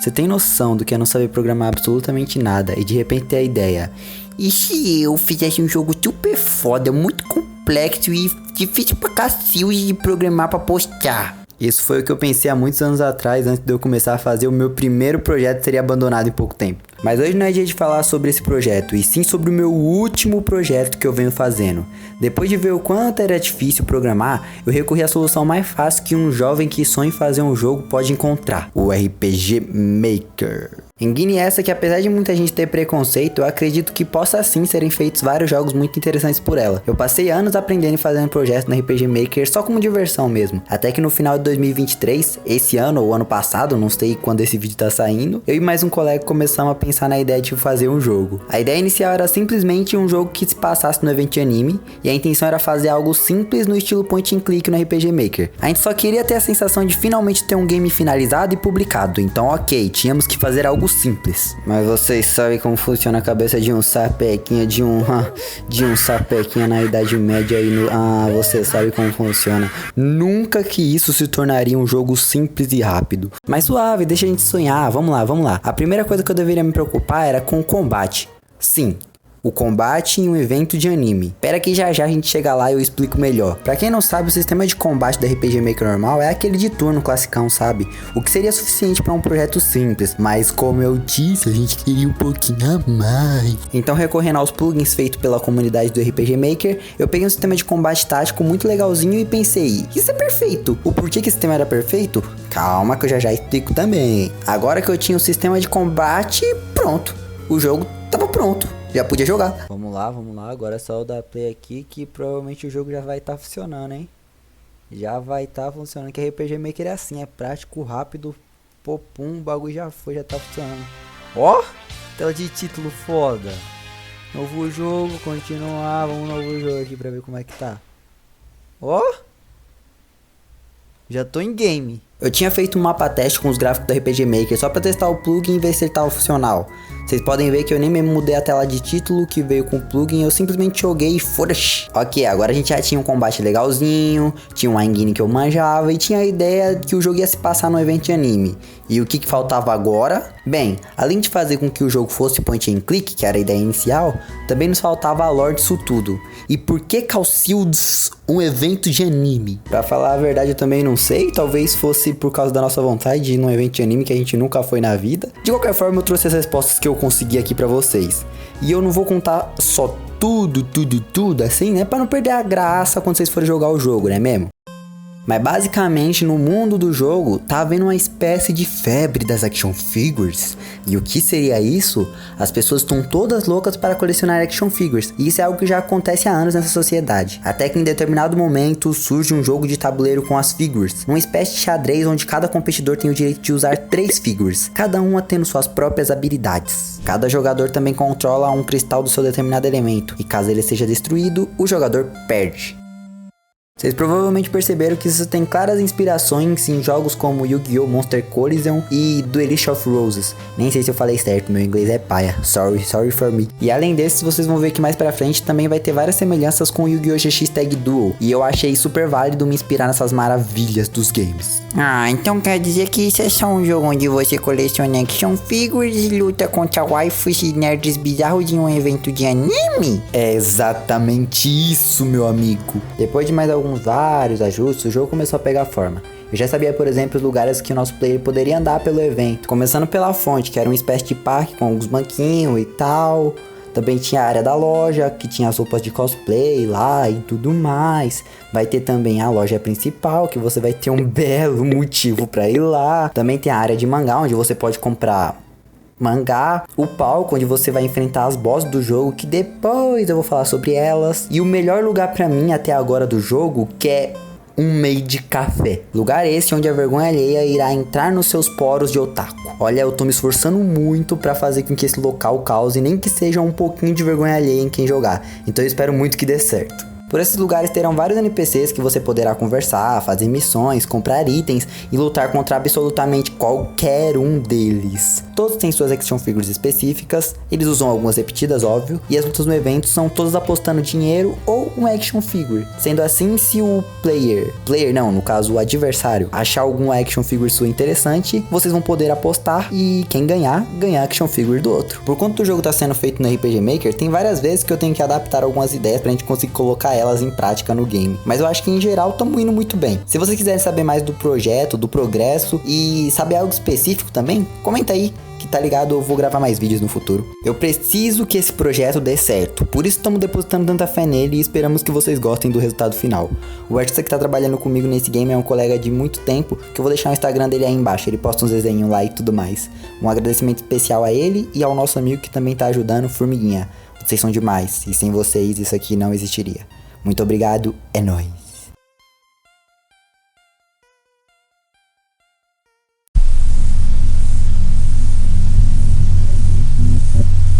Você tem noção do que é não saber programar absolutamente nada e de repente ter a ideia: e se eu fizesse um jogo super foda, muito complexo e difícil pra cacilde de programar pra postar? Isso foi o que eu pensei há muitos anos atrás, antes de eu começar a fazer o meu primeiro projeto que seria abandonado em pouco tempo. Mas hoje não é dia de falar sobre esse projeto, e sim sobre o meu último projeto que eu venho fazendo. Depois de ver o quanto era difícil programar, eu recorri à solução mais fácil que um jovem que sonha em fazer um jogo pode encontrar: o RPG Maker. Engine essa que, apesar de muita gente ter preconceito, eu acredito que possa sim serem feitos vários jogos muito interessantes por ela. Eu passei anos aprendendo e fazendo projetos no RPG Maker só como diversão mesmo, até que no final de 2023, esse ano ou ano passado, não sei quando esse vídeo tá saindo, eu e mais um colega começamos a pensar na ideia de fazer um jogo. A ideia inicial era simplesmente um jogo que se passasse no evento de anime, e a intenção era fazer algo simples no estilo point and click no RPG Maker. A gente só queria ter a sensação de finalmente ter um game finalizado e publicado, então ok, tínhamos que fazer algo simples. Mas vocês sabem como funciona a cabeça de um sapequinha, de um sapequinha na Idade Média aí no... você sabe como funciona. Nunca que isso se tornaria um jogo simples e rápido. Mas suave, deixa a gente sonhar, vamos lá. A primeira coisa que eu deveria me preocupar era com o combate. Sim, o combate em um evento de anime. Pera que já a gente chega lá e eu explico melhor. Pra quem não sabe, o sistema de combate do RPG Maker normal é aquele de turno classicão, sabe? O que seria suficiente pra um projeto simples, mas como eu disse, a gente queria um pouquinho a mais. Então, recorrendo aos plugins feitos pela comunidade do RPG Maker, eu peguei um sistema de combate tático muito legalzinho e pensei: isso é perfeito! O porquê que esse sistema era perfeito? Calma que eu já explico também. Agora que eu tinha o sistema de combate, pronto. O jogo tava pronto. Já podia jogar. Vamos lá. Agora é só eu dar play aqui que provavelmente o jogo já vai estar funcionando, hein? Já vai estar funcionando, que RPG Maker é assim, é prático, rápido. Popum, o bagulho já foi, já tá funcionando. Ó, tela de título foda. Novo jogo, continuar, vamos no novo jogo aqui pra ver como é que tá. Ó, já tô em game. Eu tinha feito um mapa teste com os gráficos do RPG Maker só pra testar o plugin e ver se ele tava funcional. Vocês podem ver que eu nem mesmo mudei a tela de título que veio com o plugin, eu simplesmente joguei e foda-se. Ok, agora a gente já tinha um combate legalzinho, tinha um engine que eu manjava e tinha a ideia que o jogo ia se passar no evento de anime. E o que faltava agora? Bem, além de fazer com que o jogo fosse point and click, que era a ideia inicial, também nos faltava a lore disso tudo. E por que Cacildes um evento de anime? Pra falar a verdade eu também não sei, talvez fosse por causa da nossa vontade de ir num evento de anime que a gente nunca foi na vida. De qualquer forma, eu trouxe as respostas que eu consegui aqui pra vocês. E eu não vou contar só tudo assim, né? Pra não perder a graça quando vocês forem jogar o jogo, né mesmo? Mas basicamente no mundo do jogo tá havendo uma espécie de febre das action figures. E o que seria isso? As pessoas estão todas loucas para colecionar action figures. E isso é algo que já acontece há anos nessa sociedade. Até que em determinado momento surge um jogo de tabuleiro com as figures. Uma espécie de xadrez onde cada competidor tem o direito de usar 3 figures, cada uma tendo suas próprias habilidades. Cada jogador também controla um cristal do seu determinado elemento. E caso ele seja destruído, o jogador perde. Vocês provavelmente perceberam que isso tem claras inspirações em jogos como Yu-Gi-Oh! Monster Collision e Duelist of Roses. Nem sei se eu falei certo, meu inglês é paia. Sorry for me. E além desses, vocês vão ver que mais pra frente também vai ter várias semelhanças com o Yu-Gi-Oh! GX Tag Duel. E eu achei super válido me inspirar nessas maravilhas dos games. Então quer dizer que isso é só um jogo onde você coleciona action figures e luta contra waifus e nerds bizarros em um evento de anime? É exatamente isso, meu amigo. Depois de mais vários ajustes, o jogo começou a pegar forma. Eu já sabia, por exemplo, os lugares que o nosso player poderia andar pelo evento. Começando pela fonte, que era uma espécie de parque com alguns banquinhos e tal. Também tinha a área da loja, que tinha as roupas de cosplay lá e tudo mais. Vai ter também a loja principal, que você vai ter um belo motivo pra ir lá. Também tem a área de mangá, onde você pode comprar mangá, o palco onde você vai enfrentar as bosses do jogo, que depois eu vou falar sobre elas, e o melhor lugar pra mim até agora do jogo, que é um made café. Lugar esse onde a vergonha alheia irá entrar nos seus poros de otaku. Olha, eu tô me esforçando muito pra fazer com que esse local cause nem que seja um pouquinho de vergonha alheia em quem jogar, então eu espero muito que dê certo. Por esses lugares terão vários NPCs que você poderá conversar, fazer missões, comprar itens e lutar contra absolutamente qualquer um deles. Todos têm suas action figures específicas, eles usam algumas repetidas, óbvio, e as lutas no evento são todas apostando dinheiro ou um action figure. Sendo assim, se o no adversário, achar algum action figure sua interessante, vocês vão poder apostar e quem ganhar action figure do outro. Por conta do jogo tá sendo feito no RPG Maker, tem várias vezes que eu tenho que adaptar algumas ideias pra gente conseguir colocar elas em prática no game. Mas eu acho que em geral estamos indo muito bem. Se vocês quiserem saber mais do projeto, do progresso e saber algo específico também, comenta aí, que tá ligado, eu vou gravar mais vídeos no futuro. Eu preciso que esse projeto dê certo, por isso estamos depositando tanta fé nele e esperamos que vocês gostem do resultado final. O artista que tá trabalhando comigo nesse game é um colega de muito tempo, que eu vou deixar o Instagram dele aí embaixo, ele posta uns desenhos lá e tudo mais. Um agradecimento especial a ele e ao nosso amigo que também tá ajudando, Formiguinha. Vocês são demais, e sem vocês isso aqui não existiria. Muito obrigado, é nóis.